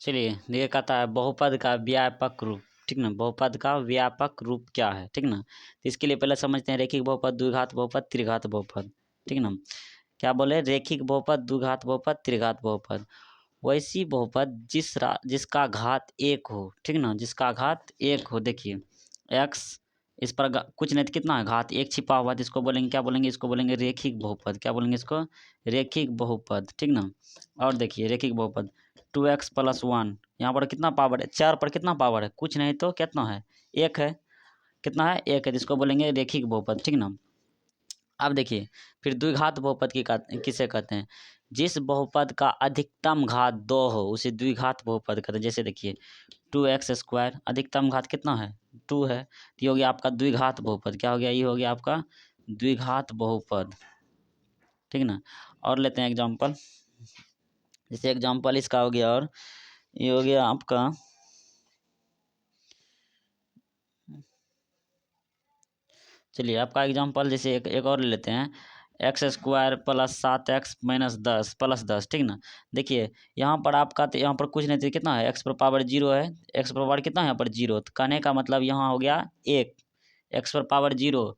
चलिए देखिए, कहता है बहुपद का व्यापक रूप, ठीक ना। बहुपद का व्यापक रूप क्या है, ठीक ना। तो इसके लिए पहले समझते हैं रेखिक बहुपद, द्विघात बहुपद, त्रिघात बहुपद, ठीक ना। क्या बोले, रेखिक बहुपद, द्विघात बहुपद, त्रिघात बहुपद। वैसी बहुपद जिसका घात एक हो, ठीक ना, जिसका घात एक हो। देखिए एक्स, इस पर कुछ नहीं तो कितना है, घात एक छिपा हुआ है, तो इसको बोलेंगे क्या बोलेंगे, इसको बोलेंगे रेखिक बहुपद। क्या बोलेंगे इसको, रेखिक बहुपद, ठीक ना। और देखिए रेखिक बहुपद 2x+1, यहाँ पर कितना पावर है, 4 पर कितना पावर है, कुछ नहीं तो कितना है, एक है, कितना है, एक है, जिसको बोलेंगे रेखिक बहुपद, ठीक ना। अब देखिए फिर द्विघात बहुपद किसे कहते हैं, जिस बहुपद का अधिकतम घात 2 हो उसे द्विघात बहुपद कहते हैं। जैसे देखिए 2x², अधिकतम घात कितना है, 2 है, तो ये हो गया आपका द्विघात बहुपद। क्या हो गया, ये हो गया आपका द्विघात बहुपद, ठीक ना। और लेते हैं एग्जाम्पल, जैसे एग्जाम्पल इसका हो गया, और ये हो गया आपका, चलिए आपका एग्जाम्पल जैसे एक और ले लेते हैं, x² + 7x - 10 + 10, ठीक ना। देखिए यहाँ पर आपका, तो यहाँ पर कुछ नहीं, तो कितना है, x पर पावर 0 है, x पर पावर कितना है यहाँ पर 0, तो कहने का मतलब यहाँ हो गया 1, x पर पावर 0,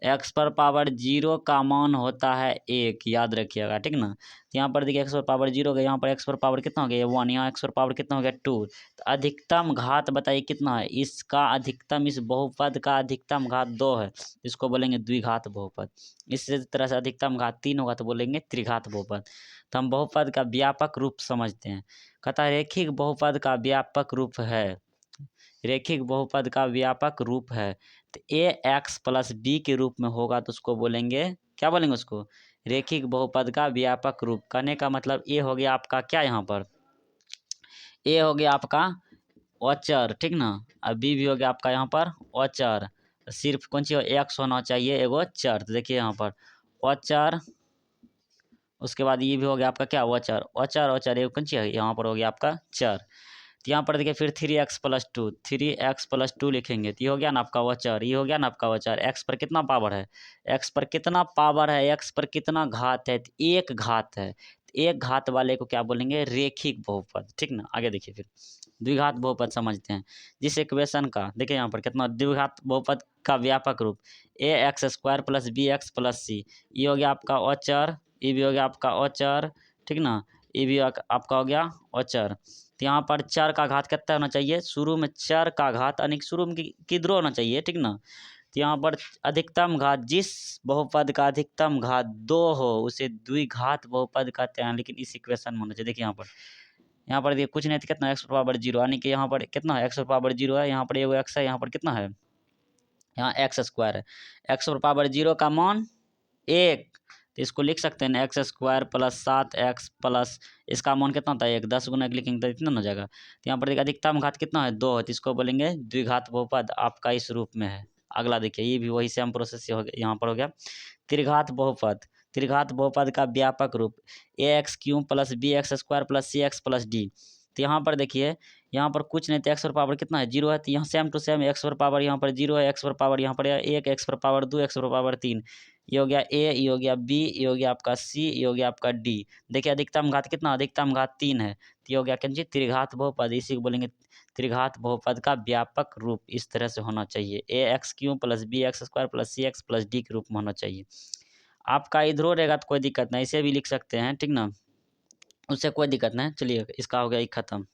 एक्स पर पावर 0 का मान होता है 1, याद रखिएगा, ठीक ना। तो यहाँ पर देखिए एक्स पर पावर 0 का, यहाँ पर एक्स पर पावर कितना हो गया 1, यहाँ एक्स पर पावर कितना हो गया 2। तो अधिकतम घात बताइए कितना है, इसका अधिकतम, इस बहुपद का अधिकतम घात 2 है, इसको बोलेंगे द्विघात बहुपद। इसी तरह से अधिकतम घात 3 होगा तो बोलेंगे त्रिघात बहुपद। तो हम बहुपद का व्यापक रूप समझते हैं। कहता है रेखिक बहुपद का व्यापक रूप है, रेखिक बहुपद का व्यापक रूप है, तो ax+b के रूप में होगा, तो उसको बोलेंगे, क्या बोलेंगे उसको, रेखिक बहुपद का व्यापक रूप। कहने का मतलब ए हो गया आपका क्या, यहाँ पर ए हो गया आपका अचर, ठीक ना, और बी भी हो गया आपका यहाँ पर अचर, सिर्फ कौन सी एक्स होना चाहिए, एगो चर। तो देखिए यहाँ पर अचर, उसके बाद ये भी हो गया आपका क्या, अचर, अचर अचर, ये कौन सी है, यहाँ पर हो गया आपका चर। तो यहाँ पर देखिए फिर 3x+2, 3x+2 लिखेंगे, तो ये हो गया ना आपका वचर, ये हो गया ना आपका वचर। एक्स पर कितना पावर है, एक्स पर कितना पावर है, एक्स पर कितना घात है, तो एक घात है, तो एक घात वाले को क्या बोलेंगे, रेखिक बहुपद, ठीक ना। आगे देखिए फिर द्विघात बहुपद समझते हैं। जिस इक्वेशन का देखिए यहाँ पर कितना, द्विघात बहुपद का व्यापक रूप ax² + bx+c, ये हो गया आपका अचर, ये भी हो गया आपका अचर, ठीक ना, ये भी आपका हो गया अचर। तो यहाँ पर चर का घात कितना होना चाहिए, शुरू में चर का घात यानी शुरू में किधरो होना चाहिए, ठीक ना। तो यहाँ पर अधिकतम घात, जिस बहुपद का अधिकतम घात 2 हो उसे द्विघात बहुपद कहते हैं, लेकिन इस इक्वेशन में होना चाहिए। देखिए यहाँ पर देखिए कुछ नहीं, तो कितना x पर पावर 0, यानी कि यहाँ पर कितना है, x पर पावर 0 है, यहाँ पर एगो x है, यहाँ पर कितना है, यहाँ x² है, x पर पावर 0 का मान 1, तो इसको लिख सकते हैं x² + 7x प्लस, इसका मान कितना होता है 1, 10 गुना 1 लिखेंगे तो इतना हो जाएगा। तो यहाँ पर देखिए अधिकतम घात कितना है 2 है, तो इसको बोलेंगे द्विघात बहुपद, आपका इस रूप में है। अगला देखिए, ये भी वही सेम प्रोसेस से हो गया, यहाँ पर हो गया त्रिघात बहुपद। त्रिघात बहुपद का व्यापक रूप ax³ + bx² + cx+d। तो यहाँ पर देखिए, यहाँ पर कुछ नहीं, तो एक्स पर पावर कितना है 0 है, तो यहाँ सेम टू सेम एक्स पर पावर यहाँ पर 0 है, एक्स पर पावर यहाँ पर 1, एक्स पर पावर 2, एक्स पर पावर 3, ये हो गया ए, ये हो गया बी, ये हो गया आपका सी, ये हो गया आपका डी। देखिए अधिकतम घात कितना, अधिकतम घात 3 है, तो ये हो गया क्या, त्रिघात बहुपद, इसी को बोलेंगे त्रिघात बहुपद का व्यापक रूप। इस तरह से होना चाहिए, ax³ + bx² + cx+d के रूप में होना चाहिए। आपका इधरो रहेगा तो कोई दिक्कत नहीं, इसे भी लिख सकते हैं, ठीक ना, उससे कोई दिक्कत नहीं। चलिए इसका हो गया खत्म।